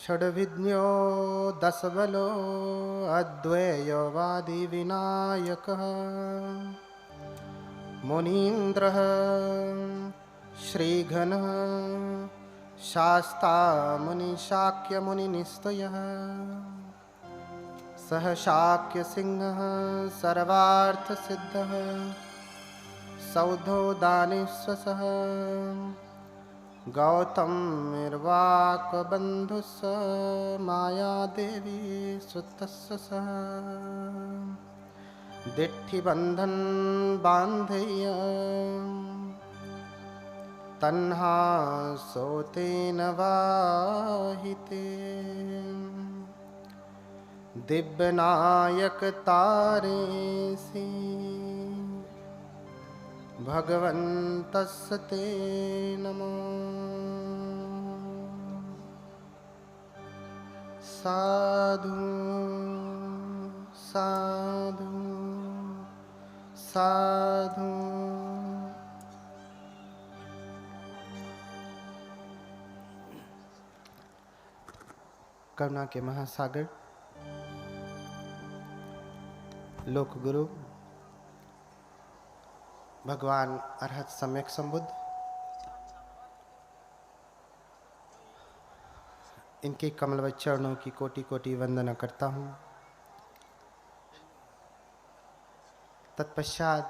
षड्विज्ञो दशबलो अद्वैयवादी विनायकः मुनीन्द्रः श्रीघनः शास्ता मुनिशाक्यमुनिनिस्तयः सह शाक्यसिंहः सर्वार्थसिद्धः सौधो दानेश्वसः गौतमिर्वाकबन्धुस्स मायादेवी सुतस्य सह दिट्ठिबन्धन बान्धेय तन्हा सोतेन वाहिते दिव्यनायक तारेसि भगवन्तस्य ते नमो। साधु साधु साधु। करुणा के महासागर लोक गुरु भगवान अरहत सम्यक संबुद्ध, इनके कमलवत चरणों की कोटि कोटि वंदना करता हूँ। तत्पश्चात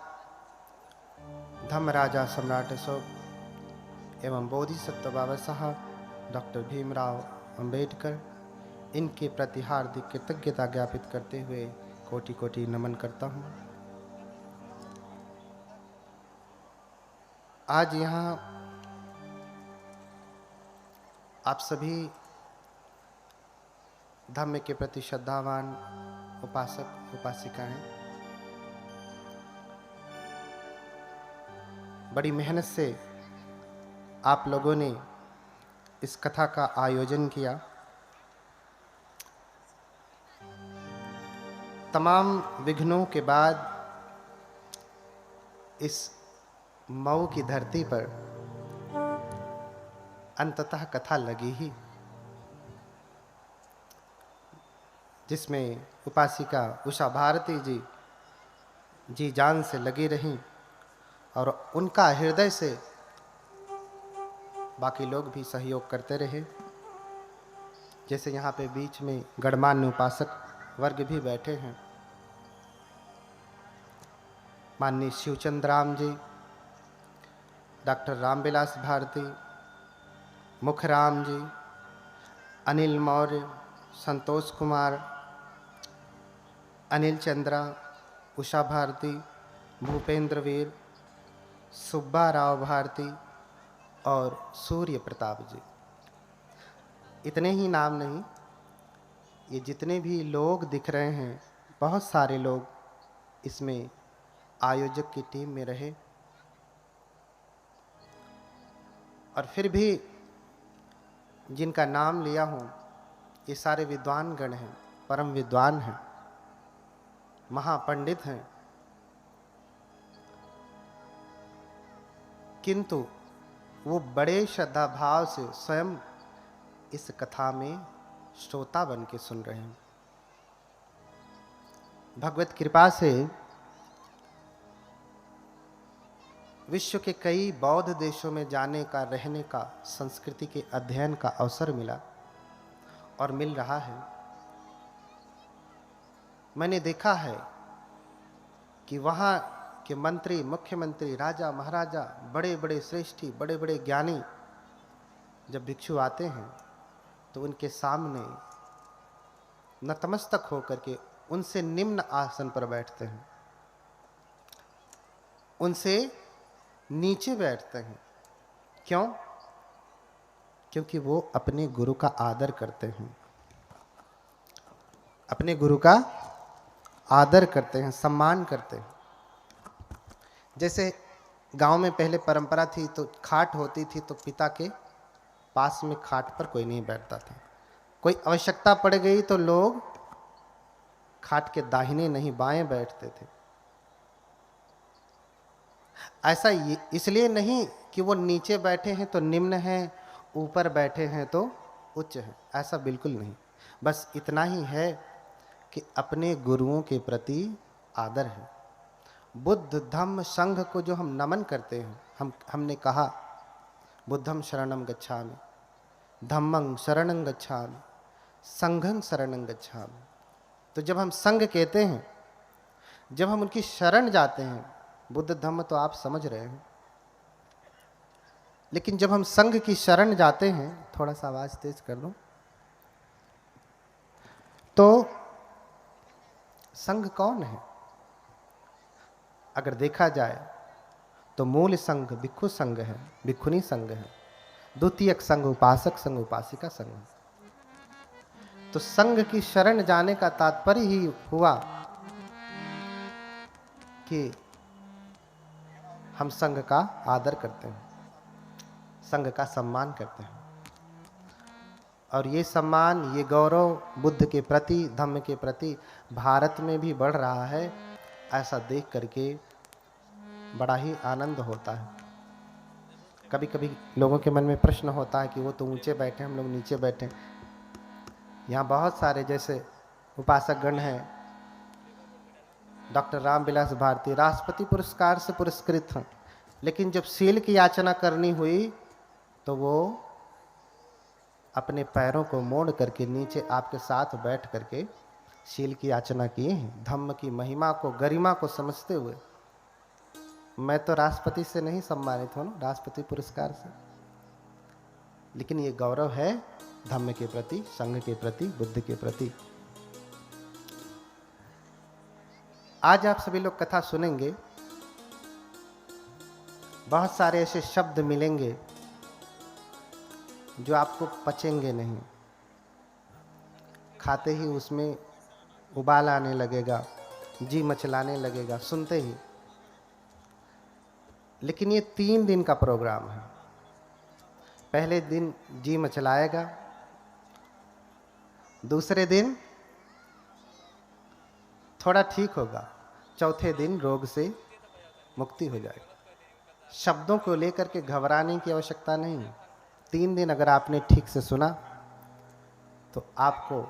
धर्मराजा सम्राट अशोक एवं बोधिसत्व बाबा साहब डॉक्टर भीमराव अंबेडकर, इनके प्रति हार्दिक कृतज्ञता ज्ञापित करते हुए कोटि कोटि नमन करता हूँ। आज यहाँ आप सभी धर्म के प्रति श्रद्धावान उपासक उपासिकाएं बड़ी मेहनत से आप लोगों ने इस कथा का आयोजन किया। तमाम विघ्नों के बाद इस मऊ की धरती पर अंततः कथा लगी ही, जिसमें उपासिका उषा भारती जी जान से लगी रहीं और उनका हृदय से बाकी लोग भी सहयोग करते रहे। जैसे यहाँ पे बीच में गणमान्य उपासक वर्ग भी बैठे हैं, माननीय शिवचंद्र राम जी, डॉक्टर रामविलास भारती, मुखराम जी, अनिल मौर्य, संतोष कुमार, अनिल चंद्रा, उषा भारती, भूपेंद्र वीर, सुब्बा राव भारती और सूर्य प्रताप जी। इतने ही नाम नहीं, ये जितने भी लोग दिख रहे हैं, बहुत सारे लोग इसमें आयोजक की टीम में रहे। और फिर भी जिनका नाम लिया हूँ, ये सारे विद्वान गण हैं, परम विद्वान हैं, महापंडित हैं, किंतु वो बड़े श्रद्धा भाव से स्वयं इस कथा में श्रोता बन के सुन रहे हैं। भगवत कृपा से विश्व के कई बौद्ध देशों में जाने का, रहने का, संस्कृति के अध्ययन का अवसर मिला और मिल रहा है। मैंने देखा है कि वहाँ के मंत्री, मुख्यमंत्री, राजा महाराजा, बड़े बड़े श्रेष्ठी, बड़े बड़े ज्ञानी जब भिक्षु आते हैं तो उनके सामने नतमस्तक होकर के उनसे निम्न आसन पर बैठते हैं, उनसे नीचे बैठते हैं। क्यों? क्योंकि वो अपने गुरु का आदर करते हैं, अपने गुरु का आदर करते हैं, सम्मान करते हैं। जैसे गांव में पहले परंपरा थी, तो खाट होती थी तो पिता के पास में खाट पर कोई नहीं बैठता था। कोई आवश्यकता पड़ गई तो लोग खाट के दाहिने नहीं बाएं बैठते थे। ऐसा इसलिए नहीं कि वो नीचे बैठे हैं तो निम्न हैं, ऊपर बैठे हैं तो उच्च हैं, ऐसा बिल्कुल नहीं। बस इतना ही है कि अपने गुरुओं के प्रति आदर है। बुद्ध धम्म संघ को जो हम नमन करते हैं, हमने कहा बुद्धं शरणं गच्छामि, धम्मं शरणं गच्छामि, संघं शरणं गच्छामि। तो जब हम संघ कहते हैं, जब हम उनकी शरण जाते हैं, बुद्ध धम्म तो आप समझ रहे हैं, लेकिन जब हम संघ की शरण जाते हैं, थोड़ा सा आवाज तेज कर दो, तो संघ कौन है? अगर देखा जाए तो मूल संघ भिक्षु संघ है, भिक्षुनी संघ है। द्वितीयक संघ उपासक संघ, उपासिका संघ। तो संघ की शरण जाने का तात्पर्य ही हुआ कि हम संघ का आदर करते हैं, संघ का सम्मान करते हैं। और ये सम्मान, ये गौरव बुद्ध के प्रति, धम्म के प्रति भारत में भी बढ़ रहा है। ऐसा देख करके बड़ा ही आनंद होता है। कभी कभी लोगों के मन में प्रश्न होता है कि वो तो ऊंचे बैठे, हम लोग नीचे बैठे। यहाँ बहुत सारे जैसे उपासक गण हैं, डॉक्टर रामविलास भारती राष्ट्रपति पुरस्कार से पुरस्कृत हैं, लेकिन जब शील की याचना करनी हुई तो वो अपने पैरों को मोड़ करके नीचे आपके साथ बैठ करके शील की याचना किए हैं, धम्म की महिमा को, गरिमा को समझते हुए। मैं तो राष्ट्रपति से नहीं सम्मानित हूँ, राष्ट्रपति पुरस्कार से, लेकिन ये गौरव है धम्म के प्रति, संघ के प्रति, बुद्ध के प्रति। आज आप सभी लोग कथा सुनेंगे, बहुत सारे ऐसे शब्द मिलेंगे जो आपको पचेंगे नहीं, खाते ही उसमें उबाल आने लगेगा, जी मचलाने लगेगा सुनते ही। लेकिन ये 3 दिन का प्रोग्राम है। पहले दिन जी मचलाएगा, दूसरे दिन थोड़ा ठीक होगा, चौथे दिन रोग से मुक्ति हो जाएगी। शब्दों को लेकर के घबराने की आवश्यकता नहीं। 3 दिन अगर आपने ठीक से सुना तो आपको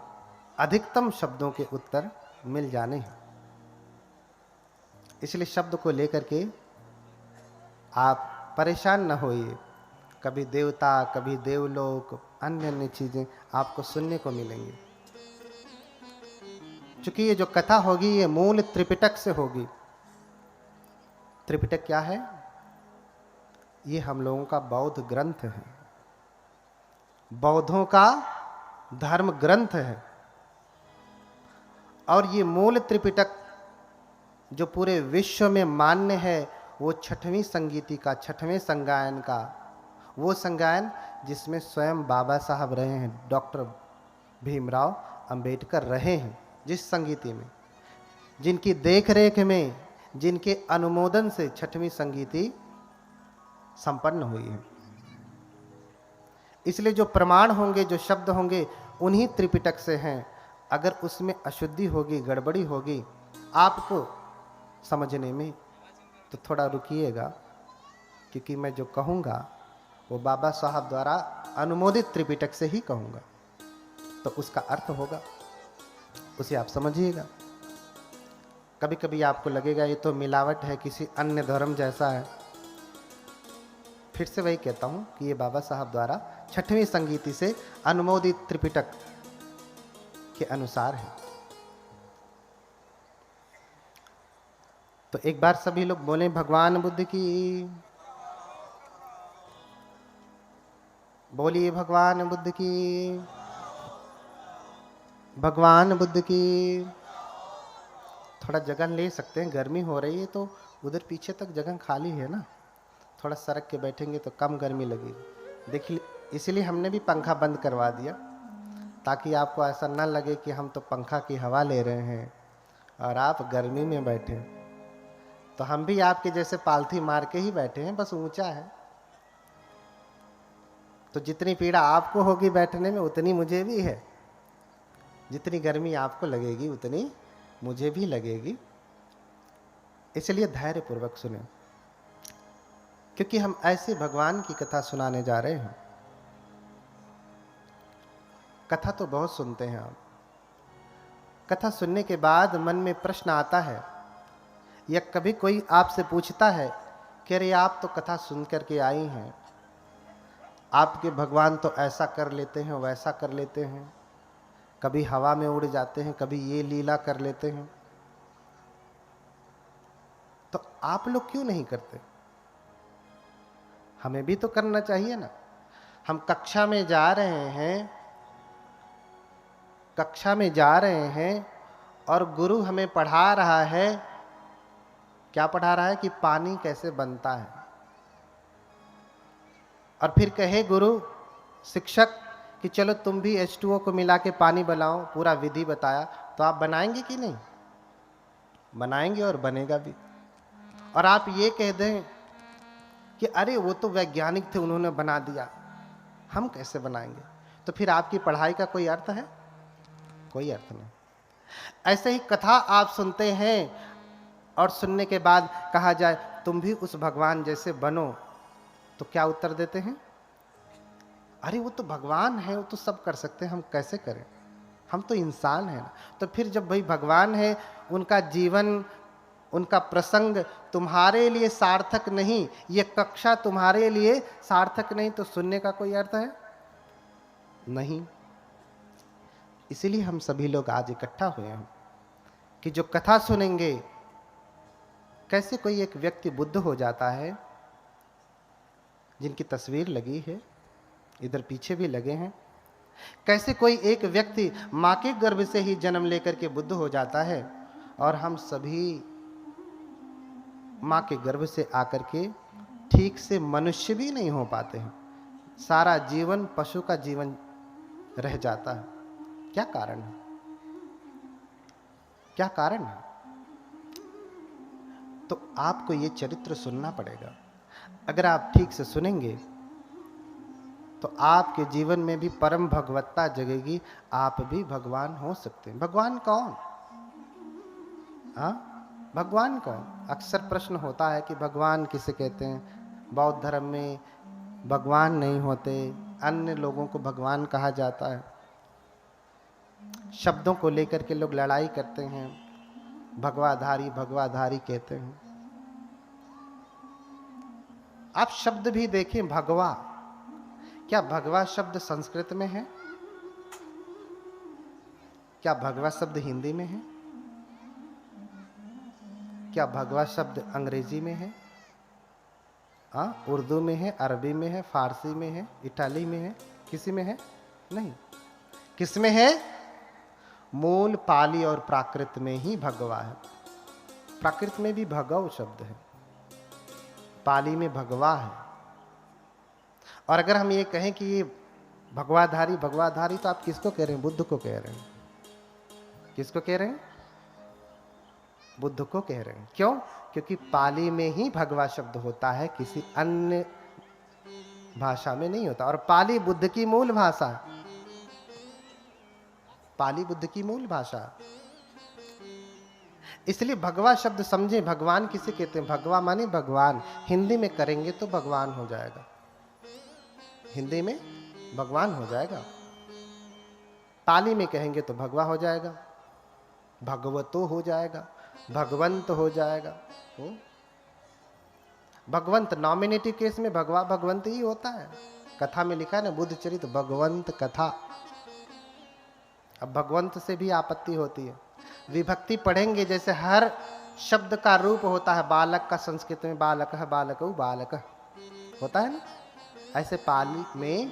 अधिकतम शब्दों के उत्तर मिल जाने हैं। इसलिए शब्द को लेकर के आप परेशान न होइए। कभी देवता, कभी देवलोक, अन्य अन्य चीजें आपको सुनने को मिलेंगी। चूंकि ये जो कथा होगी ये मूल त्रिपिटक से होगी। त्रिपिटक क्या है? ये हम लोगों का बौद्ध ग्रंथ है, बौद्धों का धर्म ग्रंथ है। और ये मूल त्रिपिटक जो पूरे विश्व में मान्य है, वो 6वीं संगीति का, 6वें संगायन का, वो संगायन जिसमें स्वयं बाबा साहब रहे हैं, डॉक्टर भीमराव अंबेडकर रहे हैं, जिस संगीति में, जिनकी देखरेख में, जिनके अनुमोदन से 6वीं संगीति संपन्न हुई है। इसलिए जो प्रमाण होंगे, जो शब्द होंगे, उन्हीं त्रिपिटक से हैं। अगर उसमें अशुद्धि होगी, गड़बड़ी होगी आपको समझने में, तो थोड़ा रुकिएगा, क्योंकि मैं जो कहूँगा वो बाबा साहब द्वारा अनुमोदित त्रिपिटक से ही कहूँगा, तो उसका अर्थ होगा, उसे आप समझिएगा। कभी कभी आपको लगेगा ये तो मिलावट है, किसी अन्य धर्म जैसा है। फिर से वही कहता हूँ कि ये बाबा साहब द्वारा 6वीं संगीति से अनुमोदित त्रिपिटक के अनुसार है। तो एक बार सभी लोग बोले भगवान बुद्ध की, बोलिए भगवान बुद्ध की, भगवान बुद्ध की। थोड़ा जगह ले सकते हैं, गर्मी हो रही है तो उधर पीछे तक जगह खाली है ना, थोड़ा सरक के बैठेंगे तो कम गर्मी लगेगी। देखिए, इसलिए हमने भी पंखा बंद करवा दिया, ताकि आपको ऐसा न लगे कि हम तो पंखा की हवा ले रहे हैं और आप गर्मी में बैठे। तो हम भी आपके जैसे पालथी मार के ही बैठे हैं, बस ऊंचा है। तो जितनी पीड़ा आपको होगी बैठने में, उतनी मुझे भी है। जितनी गर्मी आपको लगेगी उतनी मुझे भी लगेगी। इसलिए धैर्य पूर्वक सुने, क्योंकि हम ऐसे भगवान की कथा सुनाने जा रहे हैं कथा तो बहुत सुनते हैं आप। कथा सुनने के बाद मन में प्रश्न आता है, या कभी कोई आपसे पूछता है कि अरे आप तो कथा सुन करके आई हैं, आपके भगवान तो ऐसा कर लेते हैं, वैसा कर लेते हैं, कभी हवा में उड़ जाते हैं, कभी ये लीला कर लेते हैं, तो आप लोग क्यों नहीं करते? हमें भी तो करना चाहिए ना। हम कक्षा में जा रहे हैं, कक्षा में जा रहे हैं और गुरु हमें पढ़ा रहा है। क्या पढ़ा रहा है? कि पानी कैसे बनता है। और फिर कहे गुरु, शिक्षक कि चलो तुम भी H2O को मिला के पानी बनाओ, पूरा विधि बताया, तो आप बनाएंगे कि नहीं? बनाएंगे और बनेगा भी। और आप ये कह दें कि अरे वो तो वैज्ञानिक थे, उन्होंने बना दिया, हम कैसे बनाएंगे? तो फिर आपकी पढ़ाई का कोई अर्थ है? कोई अर्थ नहीं। ऐसे ही कथा आप सुनते हैं और सुनने के बाद कहा जाए तुम भी उस भगवान जैसे बनो, तो क्या उत्तर देते हैं? अरे वो तो भगवान है, वो तो सब कर सकते हैं, हम कैसे करें? हम तो इंसान हैं ना। तो फिर जब भाई भगवान है, उनका जीवन, उनका प्रसंग तुम्हारे लिए सार्थक नहीं, ये कक्षा तुम्हारे लिए सार्थक नहीं, तो सुनने का कोई अर्थ है? नहीं। इसीलिए हम सभी लोग आज इकट्ठा हुए हैं कि जो कथा सुनेंगे, कैसे कोई एक व्यक्ति बुद्ध हो जाता है, जिनकी तस्वीर लगी है, इधर पीछे भी लगे हैं। कैसे कोई एक व्यक्ति मां के गर्भ से ही जन्म लेकर के बुद्ध हो जाता है, और हम सभी मां के गर्भ से आकर के ठीक से मनुष्य भी नहीं हो पाते हैं। सारा जीवन पशु का जीवन रह जाता है। क्या कारण है? क्या कारण है? तो आपको ये चरित्र सुनना पड़ेगा। अगर आप ठीक से सुनेंगे तो आपके जीवन में भी परम भगवत्ता जगेगी, आप भी भगवान हो सकते हैं। भगवान कौन? हाँ, भगवान कौन? अक्सर प्रश्न होता है कि भगवान किसे कहते हैं। बौद्ध धर्म में भगवान नहीं होते, अन्य लोगों को भगवान कहा जाता है। शब्दों को लेकर के लोग लड़ाई करते हैं, भगवाधारी भगवाधारी कहते हैं। आप शब्द भी देखें, भगवा, क्या भगवा शब्द संस्कृत में है? क्या भगवा शब्द हिंदी में है? क्या भगवा शब्द अंग्रेजी में है? उर्दू में है, अरबी में है, फारसी में है, इटाली में है, किसी में है? नहीं। किस में है? मूल पाली और प्राकृत में ही भगवा है। प्राकृत में भी भगव शब्द है, पाली में भगवा है। और अगर हम ये कहें कि ये भगवाधारी भगवाधारी, तो आप किसको कह रहे हैं? बुद्ध को कह रहे हैं। किसको कह रहे हैं? बुद्ध को कह रहे हैं। क्यों? क्योंकि पाली में ही भगवा शब्द होता है, किसी अन्य भाषा में नहीं होता। और पाली बुद्ध की मूल भाषा है। पाली बुद्ध की मूल भाषा। इसलिए भगवा शब्द समझे, भगवान किसे कहते हैं? भगवा माने भगवान। हिंदी में करेंगे तो भगवान हो जाएगा, हिंदी में भगवान हो जाएगा। पाली में कहेंगे तो भगवा हो जाएगा, भगवतो हो जाएगा, भगवंत हो जाएगा। भगवंत नॉमिनेटिव केस में भगवा भगवंत ही होता है। कथा में लिखा है ना, बुद्ध चरित भगवंत कथा। अब भगवंत से भी आपत्ति होती है। विभक्ति पढ़ेंगे, जैसे हर शब्द का रूप होता है। बालक का संस्कृत में बालक है, बालक बालक होता है ना, ऐसे पाली में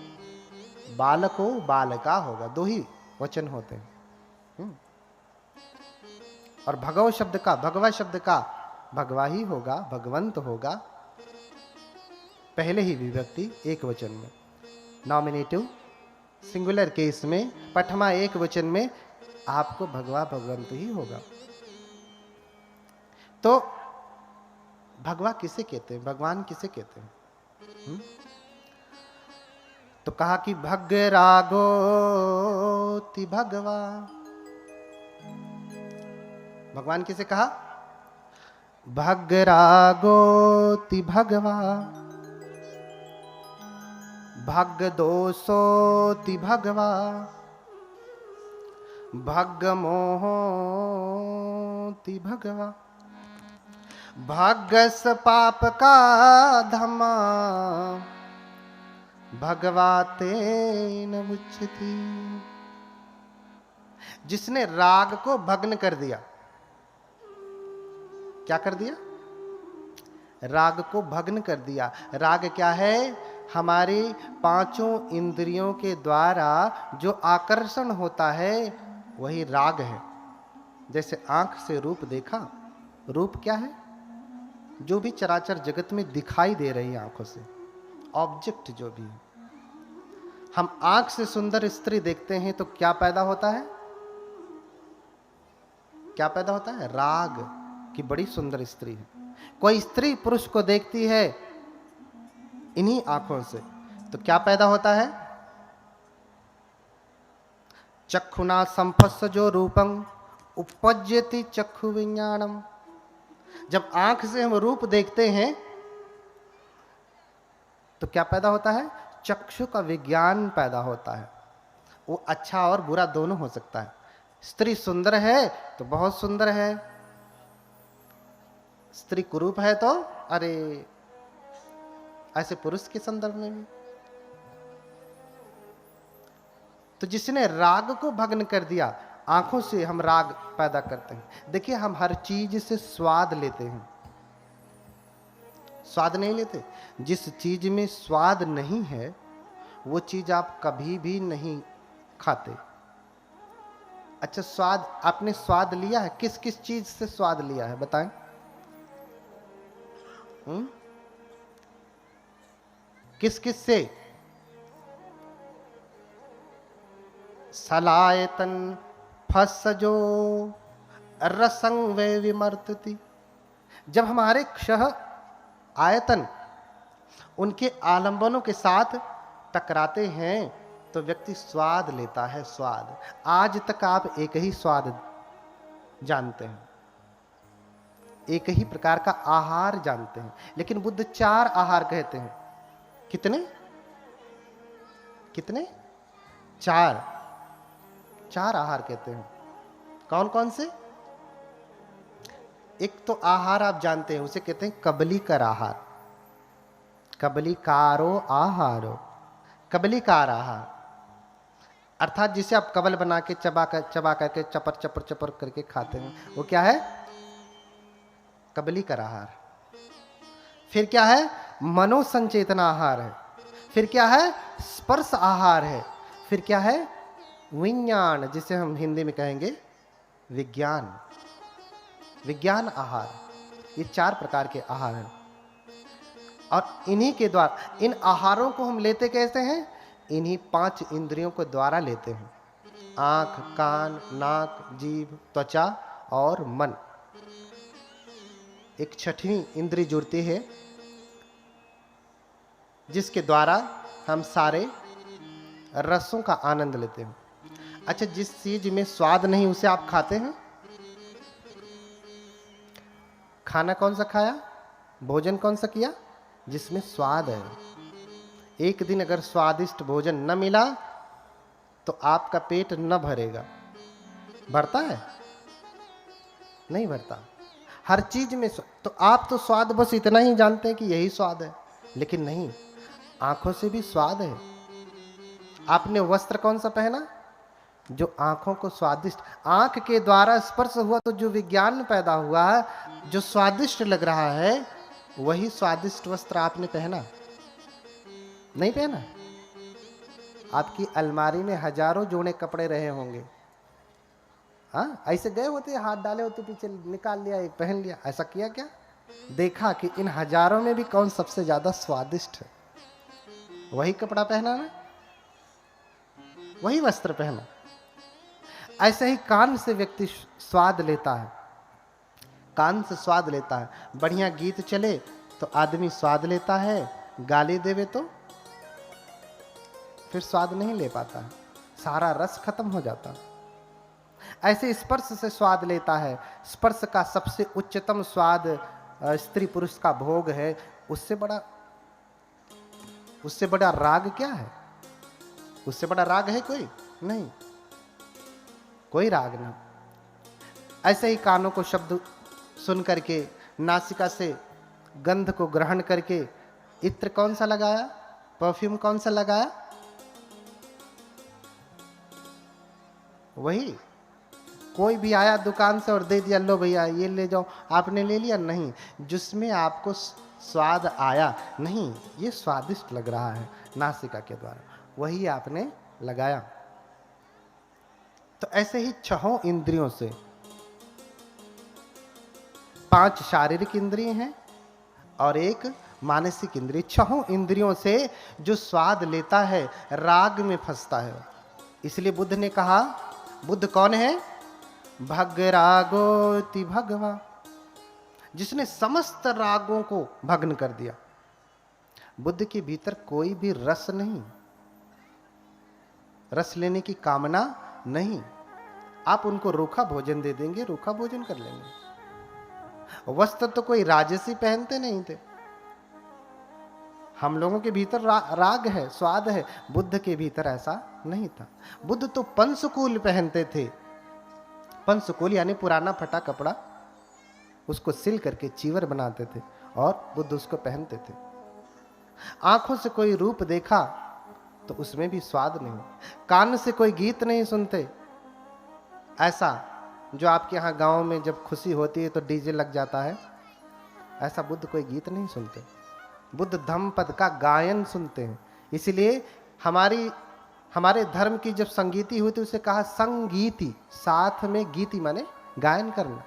बालको बालका होगा, दो ही वचन होते हैं। और भगव शब्द का, भगवा शब्द का भगवा ही होगा, भगवंत होगा। पहले ही विभक्ति एक वचन में, नॉमिनेटिव सिंगुलर केस में, पठमा एक वचन में आपको भगवा भगवंत ही होगा। तो भगवा किसे कहते हैं? भगवान किसे कहते हैं? तो कहा कि भग रागोति भगवा। भगवान किसे कहा? भग रागोति भगवा, भग दोषोति भगवा, भग्ग मोहोति भगवा, भाग्यस पाप का धमा, भगवाते न मुच्यति। जिसने राग को भग्न कर दिया, क्या कर दिया? राग को भग्न कर दिया। राग क्या है? हमारी पांचों इंद्रियों के द्वारा जो आकर्षण होता है वही राग है। जैसे आंख से रूप देखा, रूप क्या है? जो भी चराचर जगत में दिखाई दे रही है आंखों से, ऑब्जेक्ट जो भी है। हम आंख से सुंदर स्त्री देखते हैं तो क्या पैदा होता है? क्या पैदा होता है? राग की बड़ी सुंदर स्त्री है। कोई स्त्री पुरुष को देखती है इन्हीं आंखों से तो क्या पैदा होता है? चक्षुना संपस्सजो रूपं उपपज्यति चक्षु विज्ञानम। जब आंख से हम रूप देखते हैं तो क्या पैदा होता है? चक्षु का विज्ञान पैदा होता है। वो अच्छा और बुरा दोनों हो सकता है। स्त्री सुंदर है तो बहुत सुंदर है, स्त्री कुरूप है तो अरे, ऐसे पुरुष के संदर्भ में भी। तो जिसने राग को भग्न कर दिया, आंखों से हम राग पैदा करते हैं। देखिए, हम हर चीज से स्वाद लेते हैं, स्वाद नहीं लेते। जिस चीज में स्वाद नहीं है वो चीज आप कभी भी नहीं खाते। अच्छा, स्वाद, आपने स्वाद लिया है? किस किस चीज से स्वाद लिया है बताएं? किस किस से? सलायतन फसजो रसंग वे विमर्तति। जब हमारे क्षह आयतन उनके आलंबनों के साथ टकराते हैं तो व्यक्ति स्वाद लेता है। स्वाद, आज तक आप एक ही स्वाद जानते हैं, एक ही प्रकार का आहार जानते हैं, लेकिन बुद्ध 4 आहार कहते हैं। कितने? कितने? 4 आहार कहते हैं। कौन कौन से? एक तो आहार आप जानते हैं, उसे कहते हैं कबलीकर आहार। कबलीकारो आहारो, कबलीकार आहार अर्थात जिसे आप कबल बना के चबा करके चपर चपर चपर करके खाते हैं, वो क्या है? कबलीकर आहार। फिर क्या है? मनोसंचेतना आहार है। फिर क्या है? स्पर्श आहार है। फिर क्या है? विज्ञान, जिसे हम हिंदी में कहेंगे विज्ञान, विज्ञान आहार। ये 4 प्रकार के आहार हैं और इन्हीं के द्वारा, इन आहारों को हम लेते कैसे हैं? इन्हीं 5 इंद्रियों के द्वारा लेते हैं। आंख, कान, नाक, जीभ, त्वचा और मन। एक 6वीं इंद्री जुड़ती है जिसके द्वारा हम सारे रसों का आनंद लेते हैं। अच्छा, जिस चीज में स्वाद नहीं उसे आप खाते हैं? खाना कौन सा खाया? भोजन कौन सा किया? जिसमें स्वाद है। एक दिन अगर स्वादिष्ट भोजन न मिला तो आपका पेट न भरेगा। भरता है? नहीं भरता। हर चीज में तो आप तो स्वाद बस इतना ही जानते हैं कि यही स्वाद है, लेकिन नहीं, आंखों से भी स्वाद है। आपने वस्त्र कौन सा पहना? जो आंखों को स्वादिष्ट, आंख के द्वारा स्पर्श हुआ तो जो विज्ञान पैदा हुआ, जो स्वादिष्ट लग रहा है, वही स्वादिष्ट वस्त्र आपने पहना। नहीं पहना? आपकी अलमारी में हजारों जोड़े कपड़े रहे होंगे, हाँ, ऐसे गए होते, हाथ डाले होते पीछे, निकाल लिया, एक पहन लिया। ऐसा किया क्या? देखा कि इन हजारों में भी कौन सबसे ज्यादा स्वादिष्ट है, वही कपड़ा पहना ना, वही वस्त्र पहना। ऐसे ही कान से व्यक्ति स्वाद लेता है, कान से स्वाद लेता है। बढ़िया गीत चले तो आदमी स्वाद लेता है, गाली देवे तो फिर स्वाद नहीं ले पाता, सारा रस खत्म हो जाता। ऐसे स्पर्श से स्वाद लेता है। स्पर्श का सबसे उच्चतम स्वाद स्त्री पुरुष का भोग है। उससे बड़ा राग क्या है? उससे बड़ा राग है कोई नहीं। कोई राग नहीं। ऐसे ही कानों को शब्द सुन करके, नासिका से गंध को ग्रहण करके इत्र कौन सा लगाया, परफ्यूम कौन सा लगाया, वही। कोई भी आया दुकान से और दे दिया, लो भैया ये ले जाओ, आपने ले लिया? नहीं। जिसमें आपको स्वाद आया, नहीं ये स्वादिष्ट लग रहा है नासिका के द्वारा, वही आपने लगाया। तो ऐसे ही छहों इंद्रियों से, 5 शारीरिक इंद्रिय हैं और एक मानसिक इंद्रिय, छहों इंद्रियों से जो स्वाद लेता है राग में फंसता है। इसलिए बुद्ध ने कहा, बुद्ध कौन है? भग रागोति भगवा, जिसने समस्त रागों को भग्न कर दिया। बुद्ध के भीतर कोई भी रस नहीं, रस लेने की कामना नहीं। आप उनको रूखा भोजन दे देंगे, रूखा भोजन कर लेंगे। वस्त्र तो कोई राजसी पहनते नहीं थे। हम लोगों के भीतर राग है, स्वाद है, बुद्ध के भीतर ऐसा नहीं था। बुद्ध तो पंचकूल पहनते थे। पंचकूल यानी पुराना फटा कपड़ा, उसको सिल करके चीवर बनाते थे और बुद्ध उसको पहनते थे। आंखों से कोई रूप देखा तो उसमें भी स्वाद नहीं। कान से कोई गीत नहीं सुनते, ऐसा जो आपके यहाँ गांव में जब खुशी होती है तो डीजे लग जाता है, ऐसा बुद्ध कोई गीत नहीं सुनते। बुद्ध धम्मपद का गायन सुनते हैं। इसलिए हमारे धर्म की जब संगीति हुई तो उसे कहा संगीति, साथ में गीति माने गायन करना,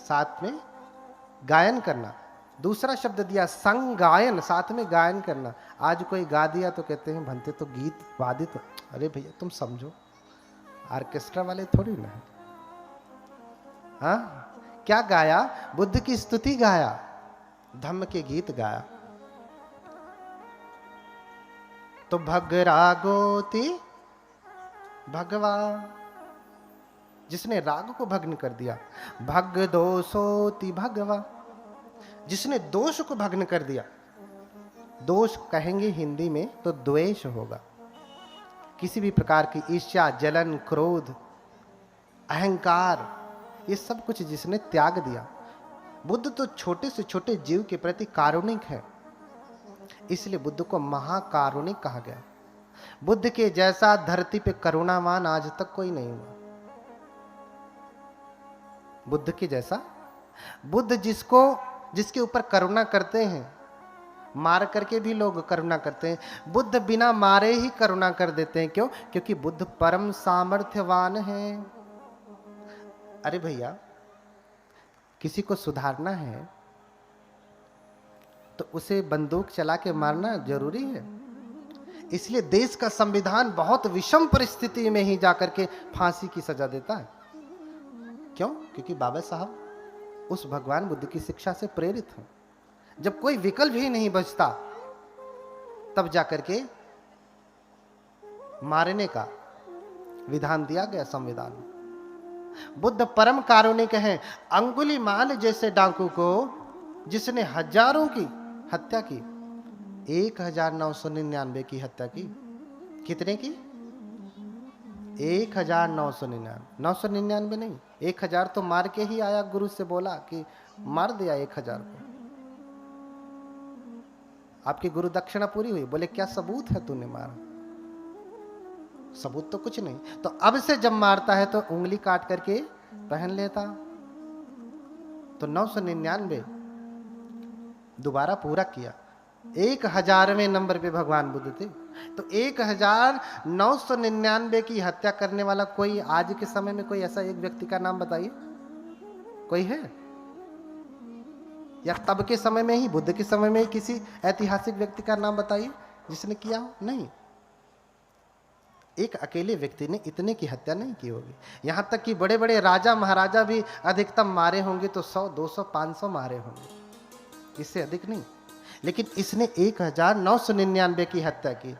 साथ में गायन करना। दूसरा शब्द दिया संगायन, साथ में गायन करना। आज कोई गा दिया तो कहते हैं भंते तो गीत वादित। अरे भैया तुम समझो, ऑर्केस्ट्रा वाले थोड़ी ना है। हाँ, क्या गाया? बुद्ध की स्तुति गाया, धम्म के गीत गाया। तो भग रागोति भगवा, जिसने राग को भग्न कर दिया। भग दोषोति भगवा, जिसने दोष को भग्न कर दिया। दोष कहेंगे हिंदी में तो द्वेष होगा। किसी भी प्रकार की ईर्ष्या, जलन, क्रोध, अहंकार, ये सब कुछ जिसने त्याग दिया। बुद्ध तो छोटे से छोटे जीव के प्रति कारुणिक है, इसलिए बुद्ध को महाकारुणिक कहा गया। बुद्ध के जैसा धरती पे करुणावान आज तक कोई नहीं हुआ। बुद्ध के जैसा, बुद्ध जिसके ऊपर करुणा करते हैं, मार करके भी लोग करुणा करते हैं। बुद्ध बिना मारे ही करुणा कर देते हैं। क्यों? क्योंकि बुद्ध परम सामर्थ्यवान है। अरे भैया, किसी को सुधारना है तो उसे बंदूक चला के मारना जरूरी है। इसलिए देश का संविधान बहुत विषम परिस्थिति में ही जाकर के फांसी की सजा देता है। क्यों? क्योंकि बाबा साहब उस भगवान बुद्ध की शिक्षा से प्रेरित हैं। जब कोई विकल्प ही नहीं बचता, तब जाकर के मारने का विधान दिया गया संविधान में। बुद्ध परम कारुणिक हैं। अंगुलीमाल जैसे डाकू को, जिसने हजारों की हत्या की, 1999 की हत्या की। कितने की? 1999। 999 नहीं, 1000 तो मार के ही आया। गुरु से बोला कि मार दिया 1000 को। आपकी गुरु दक्षिणा पूरी हुई। बोले क्या सबूत है तूने मारा? सबूत तो कुछ नहीं। तो अब से जब मारता है तो उंगली काट करके पहन लेता। तो 999 दोबारा पूरा किया। 1000वें नंबर पे भगवान बुद्ध थे। तो 1999 की हत्या करने वाला कोई आज के समय में कोई ऐसा एक व्यक्ति का नाम बताइए, कोई है? या तब के समय में ही, बुद्ध के समय में ही किसी ऐतिहासिक व्यक्ति का नाम बताइए जिसने किया हो? नहीं। एक अकेले व्यक्ति ने इतने की हत्या नहीं की होगी। यहां तक कि बड़े बड़े राजा महाराजा भी अधिकतम मारे होंगे तो 100, 200, 500 मारे होंगे, इससे अधिक नहीं। लेकिन इसने 1999 की हत्या की।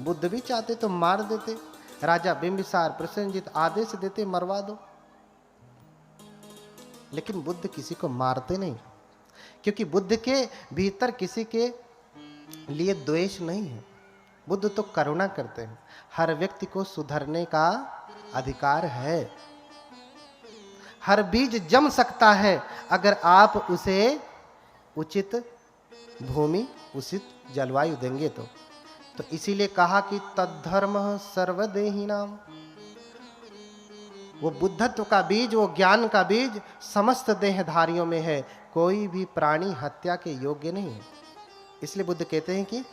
बुद्ध भी चाहते तो मार देते। राजा बिंबिसार, प्रसेनजीत आदेश देते मरवा दो। लेकिन बुद्ध किसी को मारते नहीं, क्योंकि बुद्ध के भीतर किसी के लिए द्वेष नहीं है। बुद्ध तो करुणा करते हैं। हर व्यक्ति को सुधरने का अधिकार है। हर बीज जम सकता है अगर आप उसे उचित भूमि, उचित जलवायु देंगे तो इसीलिए कहा कि तद्धर्म सर्वदेहिनाम। वो बुद्धत्व का बीज, वो ज्ञान का बीज समस्त देहधारियों में है। कोई भी प्राणी हत्या के योग्य नहीं है। इसलिए बुद्ध कहते हैं कि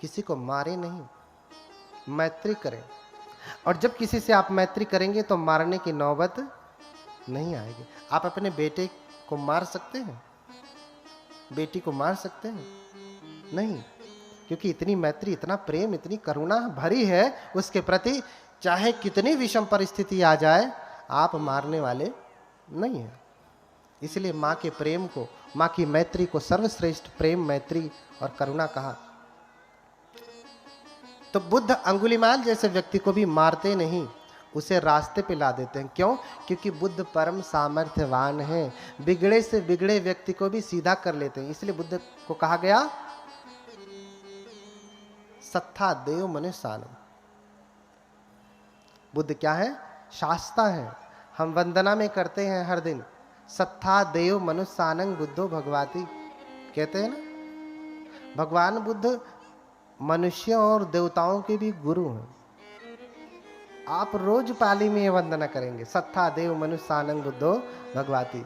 किसी को मारे नहीं, मैत्री करें। और जब किसी से आप मैत्री करेंगे तो मारने की नौबत नहीं आएगी। आप अपने बेटे को मार सकते हैं, बेटी को मार सकते हैं? नहीं, क्योंकि इतनी मैत्री, इतना प्रेम, इतनी करुणा भरी है उसके प्रति, चाहे कितनी विषम परिस्थिति आ जाए आप मारने वाले नहीं हैं। इसलिए माँ के प्रेम को, माँ की मैत्री को सर्वश्रेष्ठ प्रेम, मैत्री और करुणा कहा। तो बुद्ध अंगुलीमाल जैसे व्यक्ति को भी मारते नहीं, उसे रास्ते पे ला देते हैं। क्यों? क्योंकि बुद्ध परम सामर्थ्यवान है, बिगड़े से बिगड़े व्यक्ति को भी सीधा कर लेते हैं। इसलिए बुद्ध को कहा गया सत्ता देव मनुष्यानम। बुद्ध क्या है? शास्ता है। हम वंदना में करते हैं हर दिन, सत्ता देव मनुष्यानंग बुद्धो भगवती, कहते हैं ना। भगवान बुद्ध मनुष्यों और देवताओं के भी गुरु हैं। आप रोज पाली में वंदना करेंगे, सत्ता देव मनुष्यानंग बुद्धो भगवती।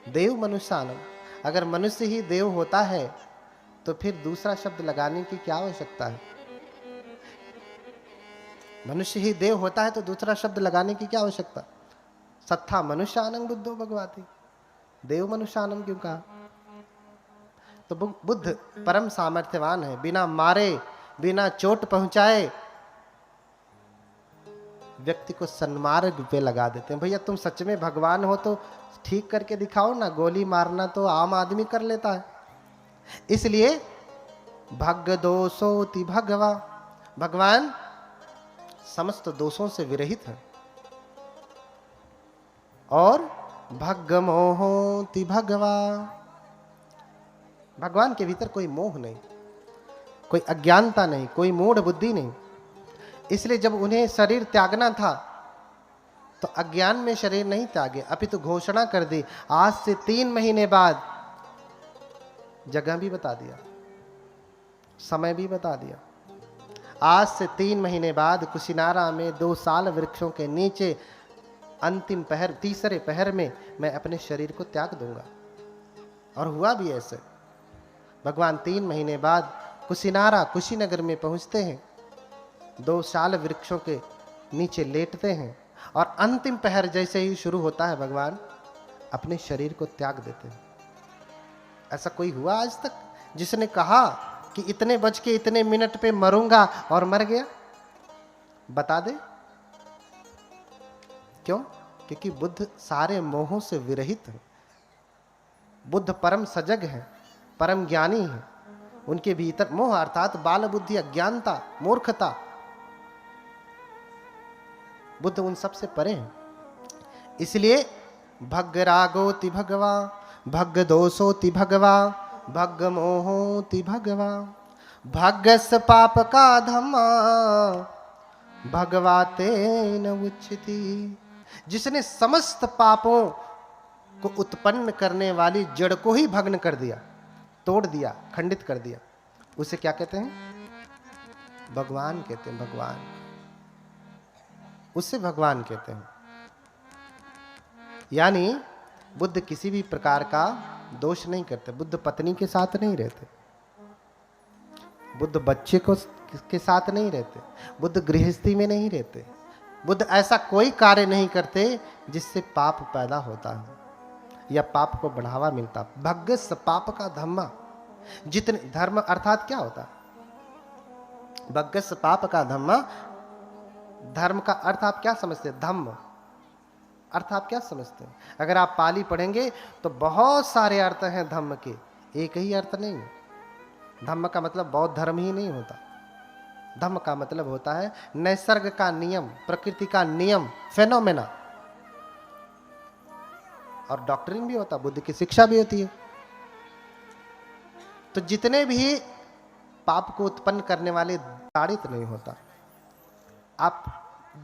देव मनुष्यानंग, अगर मनुष्य ही देव होता है तो फिर दूसरा शब्द लगाने की क्या आवश्यकता है? मनुष्य ही देव होता है तो दूसरा शब्द लगाने की क्या आवश्यकता? सत्ता मनुष्यानंग बुद्धो भगवती, देव मनुष्यानंग क्यों कहा? तो बुद्ध परम सामर्थ्यवान है। बिना मारे, बिना चोट पहुंचाए व्यक्ति को सन्मार्ग पे लगा देते हैं। भैया तुम सच में भगवान हो तो ठीक करके दिखाओ ना, गोली मारना तो आम आदमी कर लेता है। इसलिए भग दोषोति भगवा, भगवान समस्त दोषों से विरहित है। और भग मोहोति भगवा, भगवान के भीतर कोई मोह नहीं, कोई अज्ञानता नहीं, कोई मूढ़ बुद्धि नहीं। इसलिए जब उन्हें शरीर त्यागना था तो अज्ञान में शरीर नहीं त्यागे, अपितु घोषणा कर दी, आज से 3 महीने बाद, जगह भी बता दिया, समय भी बता दिया, आज से 3 महीने बाद कुशिनारा में 2 साल वृक्षों के नीचे अंतिम पहर, तीसरे पहर में मैं अपने शरीर को त्याग दूंगा। और हुआ भी ऐसे। भगवान 3 महीने बाद कुशिनारा, कुशीनगर में पहुंचते हैं, 2 साल वृक्षों के नीचे लेटते हैं और अंतिम पहर जैसे ही शुरू होता है भगवान अपने शरीर को त्याग देते हैं। ऐसा कोई हुआ आज तक जिसने कहा कि इतने बज के इतने मिनट पे मरूंगा और मर गया? बता दे। क्यों? क्योंकि बुद्ध सारे मोहों से विरहित है। बुद्ध परम सजग है, परम ज्ञानी है। उनके भीतर मोह अर्थात बाल बुद्धि, अज्ञानता, मूर्खता, बुद्ध उन सब से परे हैं। इसलिए भग रागोति भगवा, भग दोषोति भगवा, भग मोहोति भगवा, भगस पाप का धम्मा भगवाते न उच्चति। जिसने समस्त पापों को उत्पन्न करने वाली जड़ को ही भग्न कर दिया, तोड़ दिया, खंडित कर दिया, उसे क्या कहते हैं? भगवान कहते हैं। भगवान, उससे भगवान कहते हैं। यानी बुद्ध किसी भी प्रकार का दोष नहीं करते। बुद्ध पत्नी के साथ नहीं रहते, बुद्ध बच्चे को के साथ नहीं रहते, बुद्ध गृहस्थी में नहीं रहते। बुद्ध ऐसा कोई कार्य नहीं करते जिससे पाप पैदा होता है या पाप को बढ़ावा मिलता। भग्गस पाप का धम्मा, जितने धर्म अर्थात क्या होता है? भग्गस पाप का धम्मा, धर्म का अर्थ आप क्या समझते हैं? धम्म अर्थ आप क्या समझते हैं? अगर आप पाली पढ़ेंगे तो बहुत सारे अर्थ हैं धम्म के, एक ही अर्थ नहीं है। धम्म का मतलब बौद्ध धर्म ही नहीं होता। धम्म का मतलब होता है नैसर्ग का नियम, प्रकृति का नियम, फेनोमेना। और डॉक्ट्रिन भी होता, बुद्ध की शिक्षा भी होती है। तो जितने भी पाप को उत्पन्न करने वाले प्रताड़ित नहीं होता। आप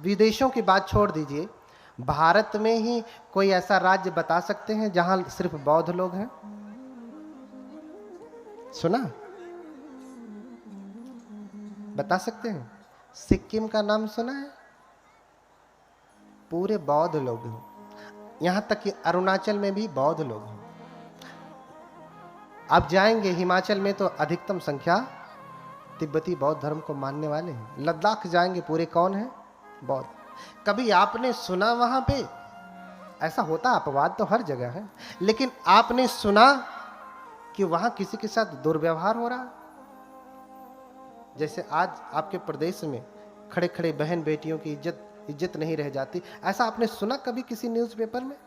विदेशों की बात छोड़ दीजिए, भारत में ही कोई ऐसा राज्य बता सकते हैं जहां सिर्फ बौद्ध लोग हैं? सुना? बता सकते हैं? सिक्किम का नाम सुना है? पूरे बौद्ध लोग हैं। यहां तक कि अरुणाचल में भी बौद्ध लोग हैं। आप जाएंगे हिमाचल में तो अधिकतम संख्या तिब्बती बौद्ध धर्म को मानने वाले हैं। लद्दाख जाएंगे, पूरे कौन है? बौद्ध। कभी आपने सुना वहां पे ऐसा होता? अपवाद तो हर जगह है, लेकिन आपने सुना कि वहां किसी के साथ दुर्व्यवहार हो रहा? जैसे आज आपके प्रदेश में खड़े खड़े बहन बेटियों की इज्जत नहीं रह जाती, ऐसा आपने सुना कभी किसी न्यूज़पेपर में?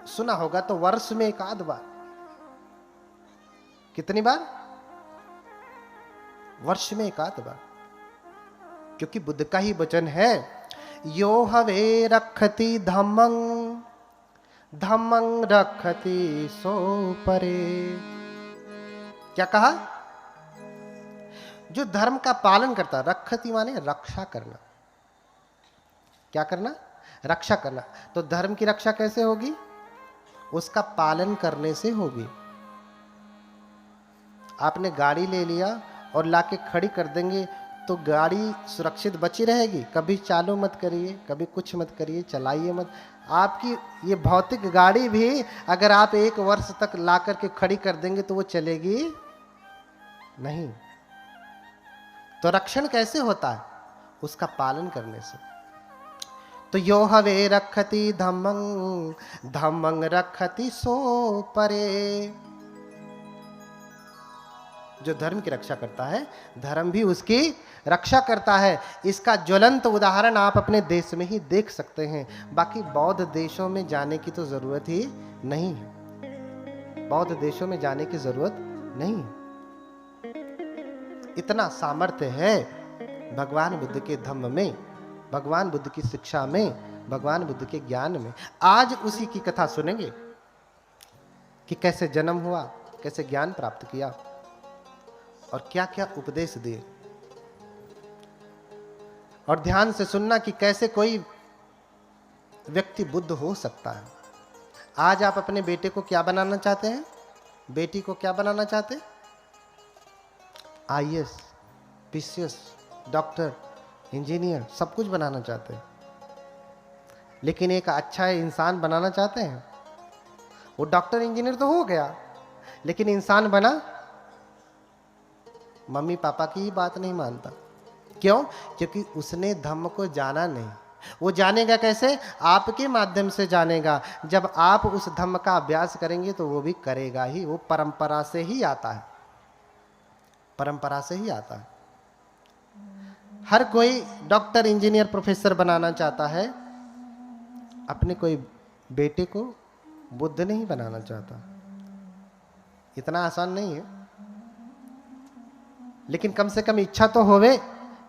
सुना होगा तो वर्ष में एक आध बार। कितनी बार? वर्ष में एक आध बार। क्योंकि बुद्ध का ही वचन है, यो हवे रखति धम्मं धम्मं रखति सो परे। क्या कहा? जो धर्म का पालन करता, रखति माने रक्षा करना। क्या करना? रक्षा करना। तो धर्म की रक्षा कैसे होगी? उसका पालन करने से होगी। आपने गाड़ी ले लिया और लाके खड़ी कर देंगे तो गाड़ी सुरक्षित बची रहेगी? कभी चालू मत करिए, कभी कुछ मत करिए, चलाइए मत। आपकी ये भौतिक गाड़ी भी अगर आप 1 वर्ष तक ला करके खड़ी कर देंगे तो वो चलेगी नहीं। तो रक्षण कैसे होता है? उसका पालन करने से। तो यो हवे रखति धम्मं धम्मं रखति सो परे। जो धर्म की रक्षा करता है, धर्म भी उसकी रक्षा करता है। इसका ज्वलंत उदाहरण आप अपने देश में ही देख सकते हैं। बाकी बौद्ध देशों में जाने की तो जरूरत ही नहीं है। बौद्ध देशों में जाने की जरूरत नहीं है। इतना सामर्थ्य है भगवान बुद्ध के धम्म में, भगवान बुद्ध की शिक्षा में, भगवान बुद्ध के ज्ञान में। आज उसी की कथा सुनेंगे कि कैसे जन्म हुआ, कैसे ज्ञान प्राप्त किया और क्या क्या उपदेश दिए। और ध्यान से सुनना कि कैसे कोई व्यक्ति बुद्ध हो सकता है। आज आप अपने बेटे को क्या बनाना चाहते हैं? बेटी को क्या बनाना चाहते हैं? IAS, PCS, डॉक्टर, इंजीनियर, सब कुछ बनाना चाहते हैं। लेकिन एक अच्छा इंसान बनाना चाहते हैं? वो डॉक्टर इंजीनियर तो हो गया, लेकिन इंसान बना? मम्मी पापा की ही बात नहीं मानता। क्यों? क्योंकि उसने धम्म को जाना नहीं। वो जानेगा कैसे? आपके माध्यम से जानेगा। जब आप उस धम्म का अभ्यास करेंगे तो वो भी करेगा ही। वो परंपरा से ही आता है, परंपरा से ही आता है। हर कोई डॉक्टर, इंजीनियर, प्रोफेसर बनाना चाहता है, अपने कोई बेटे को बुद्ध नहीं बनाना चाहता। इतना आसान नहीं है, लेकिन कम से कम इच्छा तो होवे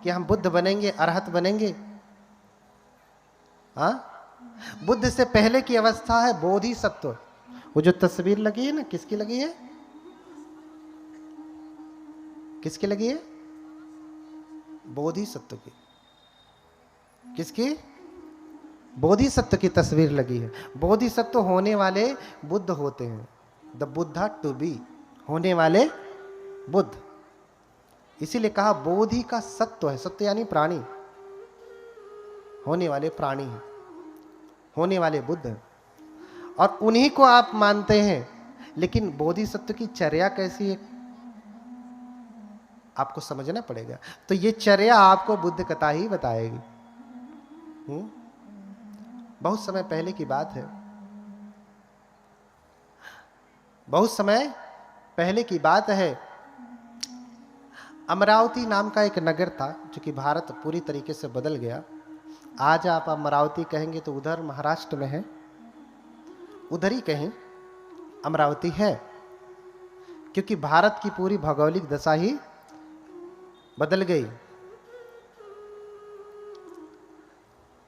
कि हम बुद्ध बनेंगे, अरहत बनेंगे। हाँ, बुद्ध से पहले की अवस्था है बोधिसत्व। वो जो तस्वीर लगी है ना, किसकी लगी है? किसकी लगी है? बोधिसत्व की। किसकी? बोधिसत्व की तस्वीर लगी है। बोधिसत्व होने वाले बुद्ध होते हैं। द बुद्धा टू बी, होने वाले बुद्ध। इसीलिए कहा बोधि का सत्व है। सत्व यानी प्राणी, होने वाले प्राणी हैं, होने वाले बुद्ध हैं। और उन्हीं को आप मानते हैं। लेकिन बोधिसत्व की चर्या कैसी है आपको समझना पड़ेगा। तो ये चर्या आपको बुद्ध कथा ही बताएगी। बहुत समय पहले की बात है, बहुत समय पहले की बात है। अमरावती नाम का एक नगर था, जो कि भारत पूरी तरीके से बदल गया। आज आप अमरावती कहेंगे तो उधर महाराष्ट्र में है, उधर ही कहीं अमरावती है, क्योंकि भारत की पूरी भौगोलिक दशा ही बदल गई।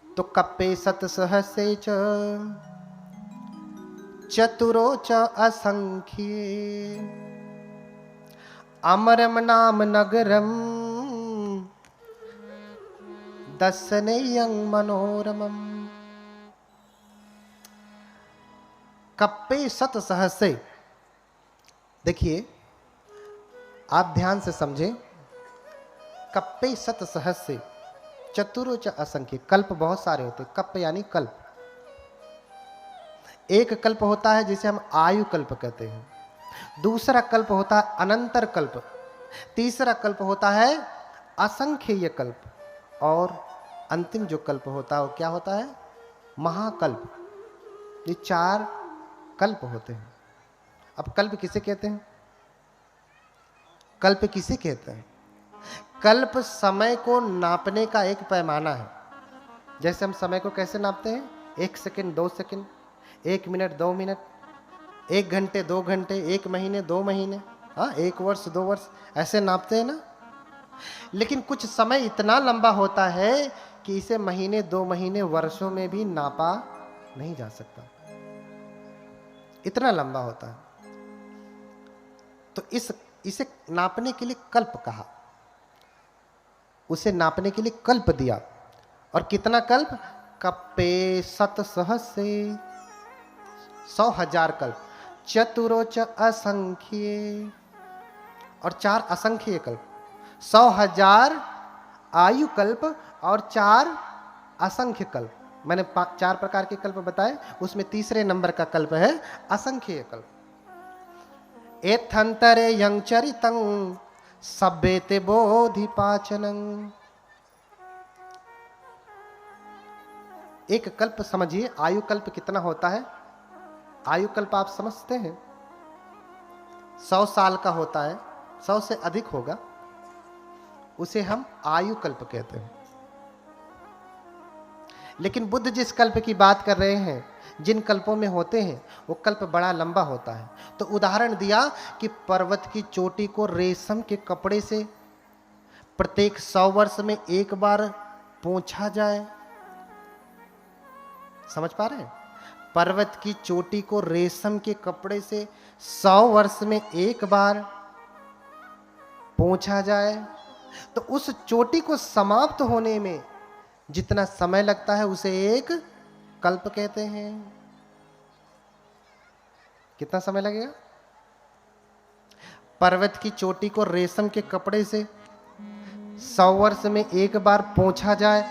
तो कप्पे सत सहसे चतुरो च असंख्ये अमरम नाम नगरम दर्शनेयं मनोरमम। कप्पे शत सहस्रे, देखिए आप ध्यान से समझें। कप्पे शत सहस्रे चतुरोच असंख्य। कल्प बहुत सारे होते हैं। कप्प यानी कल्प। एक कल्प होता है जिसे हम आयु कल्प कहते हैं, दूसरा कल्प होता है अनंतर कल्प, तीसरा कल्प होता है असंख्येय कल्प, और अंतिम जो कल्प होता है वो क्या होता है? महाकल्प। ये 4 कल्प होते हैं। अब कल्प किसे कहते हैं? कल्प किसे कहते हैं? कल्प समय को नापने का एक पैमाना है। जैसे हम समय को कैसे नापते हैं? 1 सेकंड, 2 सेकंड, 1 मिनट, 2 मिनट, 1 घंटे, 2 घंटे, 1 महीने, 2 महीने, हाँ 1 वर्ष, 2 वर्ष, ऐसे नापते हैं ना। लेकिन कुछ समय इतना लंबा होता है कि इसे महीने, 2 महीने, वर्षों में भी नापा नहीं जा सकता, इतना लंबा होता है। तो इसे नापने के लिए कल्प कहा, उसे नापने के लिए कल्प दिया। और कितना कल्प? कप्पे शत सहस्रे, 100,000 कल्प, चतुरोच असंख्ये, और 4 असंख्य कल्प, 100,000 आयु कल्प और 4 असंख्य कल्प। मैंने 4 प्रकार के कल्प बताए, उसमें तीसरे नंबर का कल्प है असंख्य कल्प। एथंतरे यं चरितं सभ्यते बोधिपाचनं। एक कल्प समझिए, आयु कल्प कितना होता है? आयु कल्प आप समझते हैं? 100 साल का होता है, 100 से अधिक होगा, उसे हम आयु कल्प कहते हैं। लेकिन बुद्ध जिस कल्प की बात कर रहे हैं, जिन कल्पों में होते हैं, वो कल्प बड़ा लंबा होता है। तो उदाहरण दिया कि पर्वत की चोटी को रेशम के कपड़े से प्रत्येक 100 वर्ष में एक बार पोंछा जाए। समझ पा रहे हैं? पर्वत की चोटी को रेशम के कपड़े से 100 वर्ष में एक बार पोंछा जाए, तो उस चोटी को समाप्त होने में जितना समय लगता है उसे एक कल्प कहते हैं। कितना समय लगेगा? पर्वत की चोटी को रेशम के कपड़े से 100 वर्ष में एक बार पोंछा जाए,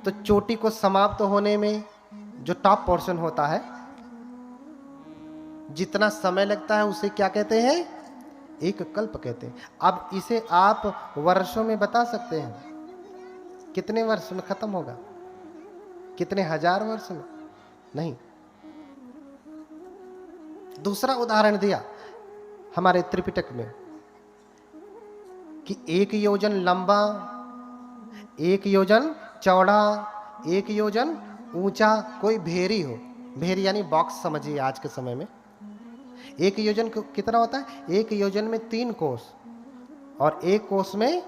तो चोटी को समाप्त होने में जो टॉप पोर्शन होता है, जितना समय लगता है उसे क्या कहते हैं? एक कल्प कहते हैं। अब इसे आप वर्षों में बता सकते हैं, कितने वर्ष में खत्म होगा? कितने हजार वर्ष में? नहीं। दूसरा उदाहरण दिया हमारे त्रिपिटक में कि 1 योजन लंबा, 1 योजन चौड़ा, 1 योजन ऊंचा कोई भेरी हो। भेरी यानी बॉक्स समझिए आज के समय में। 1 योजन कितना होता है? 1 योजन में 3 कोस, और 1 कोस में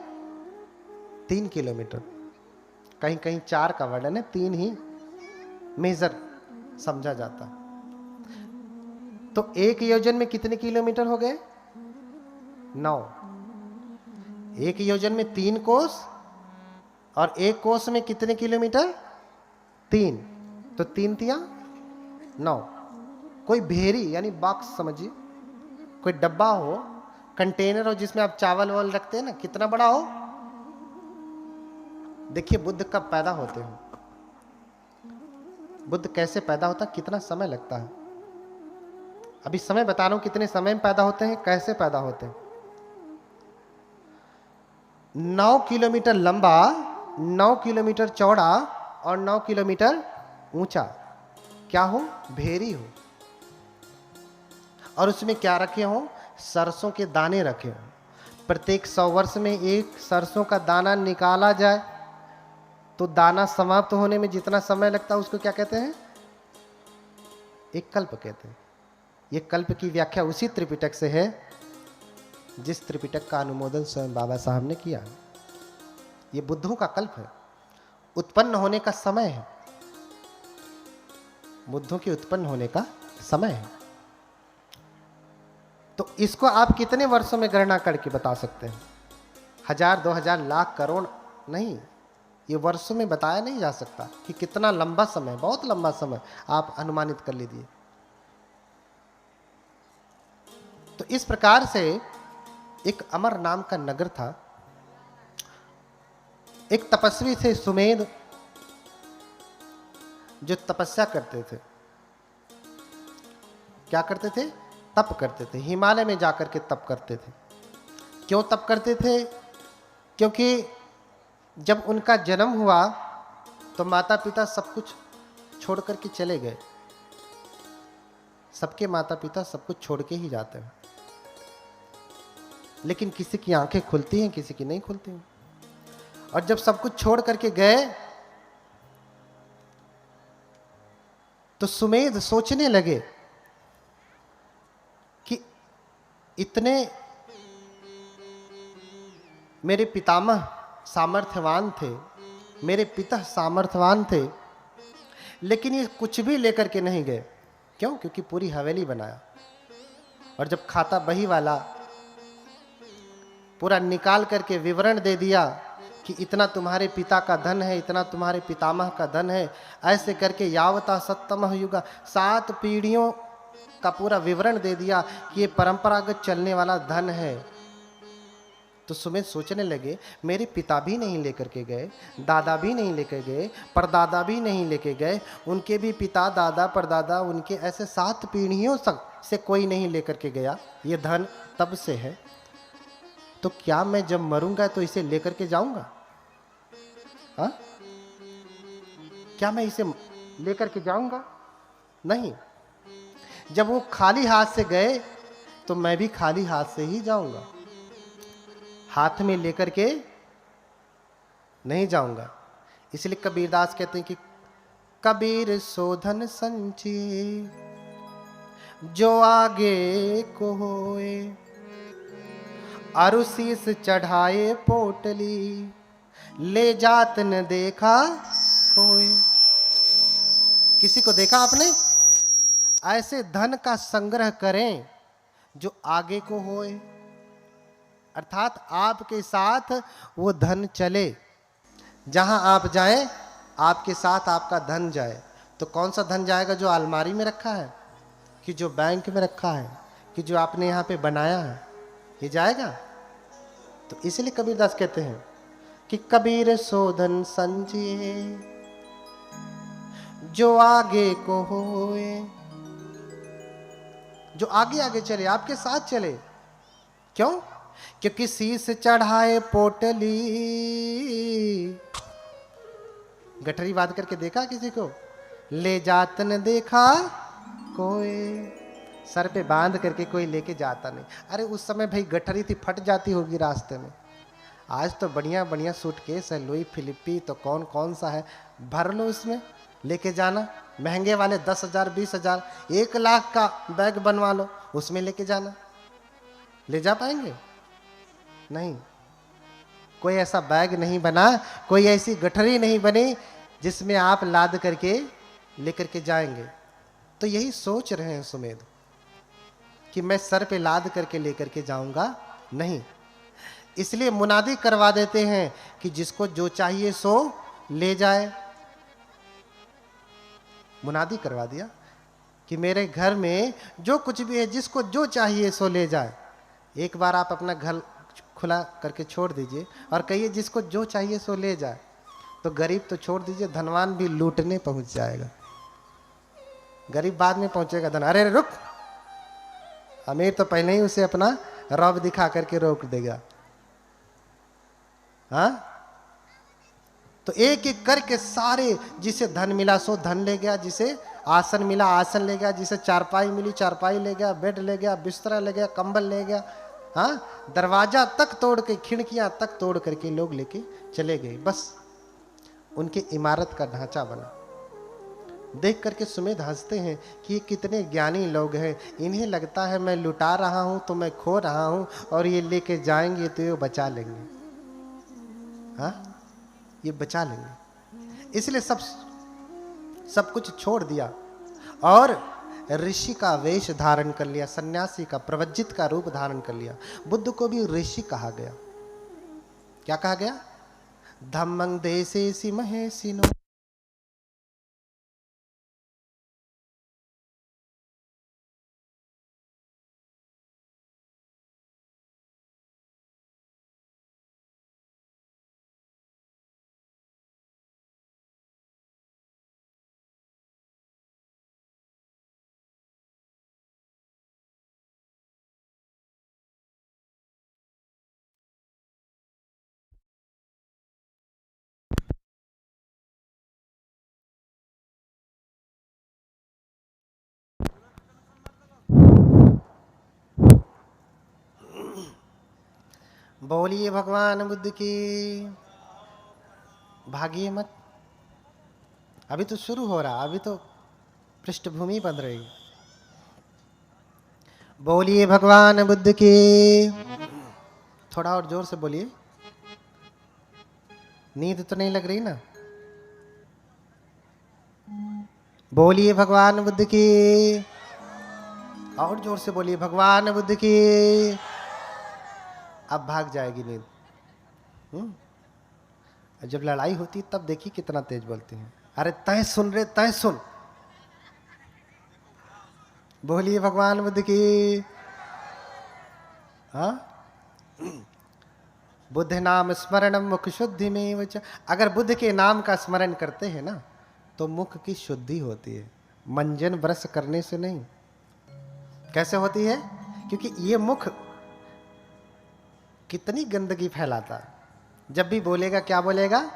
3 किलोमीटर। कहीं कहीं 4 का वर्णन है, 3 ही मेजर समझा जाता है। तो 1 योजन में कितने किलोमीटर हो गए? 9। 1 योजन में 3 कोस, और 1 कोस में कितने किलोमीटर? 3। तो 3 तिया 9। कोई भेरी यानी बॉक्स समझिए, कोई डब्बा हो, कंटेनर हो जिसमें आप चावल वावल रखते हैं ना, कितना बड़ा हो। देखिए बुद्ध कब पैदा होते हैं, बुद्ध कैसे पैदा होता है, कितना समय लगता है। अभी समय बता रहा हूं कितने समय में पैदा होते हैं, कैसे पैदा होते हैं। 9 किलोमीटर लंबा, 9 किलोमीटर चौड़ा और 9 किलोमीटर ऊंचा। क्या हो? भेरी हो। और उसमें क्या रखे हो? सरसों के दाने रखे हो। प्रत्येक 100 वर्ष में एक सरसों का दाना निकाला जाए, तो दाना समाप्त होने में जितना समय लगता है उसको क्या कहते हैं? एक कल्प कहते हैं। ये कल्प की व्याख्या उसी त्रिपिटक से है जिस त्रिपिटक का अनुमोदन स्वयं बाबा साहब ने किया। ये बुद्धों का कल्प है, उत्पन्न होने का समय है, बुद्धों के उत्पन्न होने का समय है। तो इसको आप कितने वर्षों में गणना करके बता सकते हैं? 1000, 2000, लाख, करोड़ नहीं, ये वर्षों में बताया नहीं जा सकता कि कितना लंबा समय, बहुत लंबा समय आप अनुमानित कर लीजिए। तो इस प्रकार से एक अमर नाम का नगर था। एक तपस्वी थे सुमेध, जो तपस्या करते थे। क्या करते थे? तप करते थे। हिमालय में जाकर के तप करते थे। क्यों तप करते थे? क्योंकि जब उनका जन्म हुआ तो माता पिता सब कुछ छोड़ करके चले गए। सबके माता पिता सब कुछ छोड़ के ही जाते हैं, लेकिन किसी की आंखें खुलती हैं, किसी की नहीं खुलती हैं। और जब सब कुछ छोड़ करके गए तो सुमेध सोचने लगे कि इतने मेरे पितामह सामर्थ्यवान थे, मेरे पिता सामर्थ्यवान थे, लेकिन ये कुछ भी लेकर के नहीं गए। क्यों? क्योंकि पूरी हवेली बनाया, और जब खाता बही वाला पूरा निकाल करके विवरण दे दिया कि इतना तुम्हारे पिता का धन है, इतना तुम्हारे पितामह का धन है, ऐसे करके यावता सत्तमः युगा, 7 पीढ़ियों का पूरा विवरण दे दिया कि ये परंपरागत चलने वाला धन है। तो सुमेध सोचने लगे, मेरे पिता भी नहीं लेकर के गए, दादा भी नहीं लेकर गए, परदादा भी नहीं लेके गए, उनके भी पिता, दादा, परदादा, उनके ऐसे 7 पीढ़ियों तक से कोई नहीं लेकर के गया। ये धन तब से है, तो क्या मैं जब मरूंगा तो इसे लेकर के जाऊंगा? हाँ? क्या मैं इसे लेकर के जाऊंगा? नहीं। जब वो खाली हाथ से गए तो मैं भी खाली हाथ से ही जाऊंगा, हाथ में लेकर के नहीं जाऊंगा। इसलिए कबीरदास कहते हैं कि कबीर शोधन संचिए जो आगे को होए, अरुशीस चढ़ाए पोटली ले जात न देखा कोई। किसी को देखा आपने? ऐसे धन का संग्रह करें जो आगे को होए, अर्थात आपके साथ वो धन चले। जहां आप जाएं आपके साथ आपका धन जाए। तो कौन सा धन जाएगा? जो अलमारी में रखा है, कि जो बैंक में रखा है, कि जो आपने यहाँ पे बनाया है, ये जाएगा? तो इसलिए कबीरदास कहते हैं कि कबीर शोधन संचिए जो आगे को होए, जो आगे आगे चले, आपके साथ चले। क्यों? क्योंकि शीश चढ़ाए पोटली, गठरी बांध करके देखा किसी को? ले जात न देखा कोई, सर पे बांध करके कोई लेके जाता नहीं। अरे उस समय भाई गठरी थी, फट जाती होगी रास्ते में। आज तो बढ़िया बढ़िया सूटकेस है, लुई फिलिपी, तो कौन कौन सा है, भर लो उसमें, लेके जाना। महंगे वाले 10,000, 20,000, 1 लाख का बैग बनवा लो, उसमें लेके जाना। ले जा पाएंगे? नहीं। कोई ऐसा बैग नहीं बना, कोई ऐसी गठरी नहीं बनी जिसमें आप लाद करके लेकर के जाएंगे। तो यही सोच रहे हैं सुमेध कि मैं सर पे लाद करके लेकर के जाऊंगा नहीं। इसलिए मुनादी करवा देते हैं कि जिसको जो चाहिए सो ले जाए। मुनादी करवा दिया कि मेरे घर में जो कुछ भी है, जिसको जो चाहिए सो ले जाए। एक बार आप अपना घर खुला करके छोड़ दीजिए और कहिए जिसको जो चाहिए सो ले जाए, तो गरीब तो छोड़ दीजिए, धनवान भी लूटने पहुंच जाएगा। गरीब बाद में पहुंचेगा, धन अरे रुक, अमीर तो पहले ही उसे अपना रौब दिखा करके रोक देगा। हाँ? तो एक एक करके सारे, जिसे धन मिला सो धन ले गया, जिसे आसन मिला आसन ले गया, जिसे चारपाई मिली चारपाई ले गया, बेड ले गया, बिस्तरा ले गया, कंबल ले गया। हाँ? दरवाजा तक तोड़ के, खिड़कियां तक तोड़ करके लोग लेके चले गए। बस उनके इमारत का ढांचा बना। देख करके सुमेध हंसते हैं कि ये कितने ज्ञानी लोग हैं। इन्हें लगता है मैं लुटा रहा हूं तो मैं खो रहा हूं, और ये लेके जाएंगे तो ये बचा लेंगे। हाँ? ये बचा लेंगे। इसलिए सब कुछ छोड़ दिया और ऋषि का वेश धारण कर लिया, सन्यासी का, प्रवज्जित का रूप धारण कर लिया। बुद्ध को भी ऋषि कहा गया। क्या कहा गया? धम्मं देसेसि महेशिनो। बोलिए भगवान बुद्ध की। भागिए मत, अभी तो शुरू हो रहा, अभी तो पृष्ठभूमि बन रही। बोलिए भगवान बुद्ध की। थोड़ा और जोर से बोलिए, नींद तो नहीं लग रही ना? बोलिए भगवान बुद्ध की। और जोर से बोलिए, भगवान बुद्ध की। अब भाग जाएगी नींद। जब लड़ाई होती तब देखिए कितना तेज बोलते हैं। अरे तय सुन रे, तय सुन। बोलिए भगवान बुद्ध की। हाँ, बुद्ध नाम स्मरणम मुख शुद्धि में वच। अगर बुद्ध के नाम का स्मरण करते हैं ना तो मुख की शुद्धि होती है, मंजन ब्रश करने से नहीं। कैसे होती है? क्योंकि ये मुख कितनी गंदगी फैलाता है। जब भी बोलेगा क्या बोलेगा?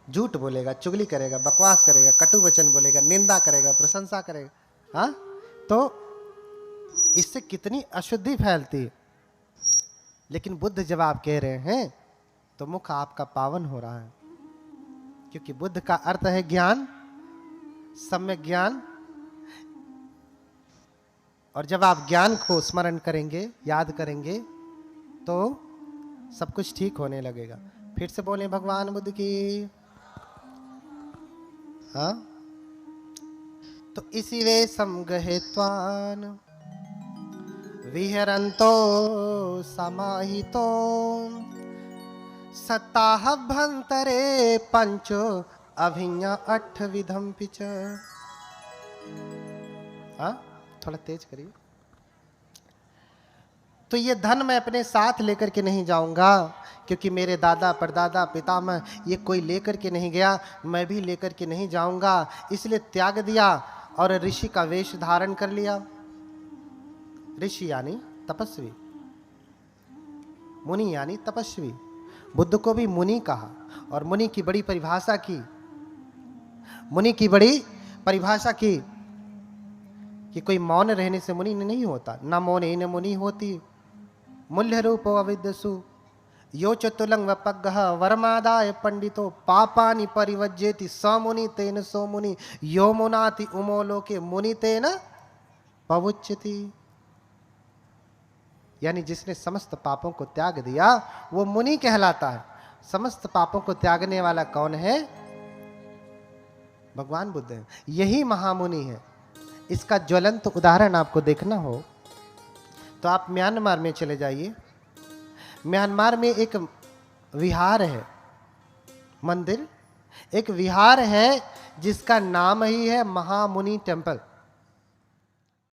झूठ बोलेगा, चुगली करेगा, बकवास करेगा, कटु वचन बोलेगा, निंदा करेगा, प्रशंसा करेगा। हाँ, तो इससे कितनी अशुद्धि फैलती है। लेकिन बुद्ध जब आप कह रहे हैं तो मुख आपका पावन हो रहा है, क्योंकि बुद्ध का अर्थ है ज्ञान, सम्यक ज्ञान। और जब आप ज्ञान को स्मरण करेंगे, याद करेंगे, तो सब कुछ ठीक होने लगेगा। फिर से बोले भगवान बुद्ध की। हाँ, तो इसी वे समगहेत्वान विहरन्तो समाहितो सत्ताहभ्यंतरे पंचो अभिज्ञा अठ विधम पिच। हाँ, थोड़ा तेज करिए। तो ये धन मैं अपने साथ लेकर के नहीं जाऊंगा, क्योंकि मेरे दादा परदादा पितामह ये कोई लेकर के नहीं गया, मैं भी लेकर के नहीं जाऊंगा। इसलिए त्याग दिया और ऋषि का वेश धारण कर लिया। ऋषि यानी तपस्वी, मुनि यानी तपस्वी। बुद्ध को भी मुनि कहा, और मुनि की बड़ी परिभाषा की। मुनि की बड़ी परिभाषा की कि कोई मौन रहने से मुनि नहीं होता। न मौने न मुनि होती। मूल्य रूपो अविद्यसु यो चतुलंग वपग्गः वरमादाय पंडितो पापानि परिवज्जेति स मुनि तेन सो मुनि यो मुनाति उमो लोके मुनि तेन पवुच्यति। यानी जिसने समस्त पापों को त्याग दिया वो मुनि कहलाता है। समस्त पापों को त्यागने वाला कौन है? भगवान बुद्ध है। यही महामुनि है। इसका ज्वलंत उदाहरण आपको देखना हो तो आप म्यांमार में चले जाइए। म्यांमार में एक विहार है, मंदिर, एक विहार है जिसका नाम ही है महामुनि टेम्पल।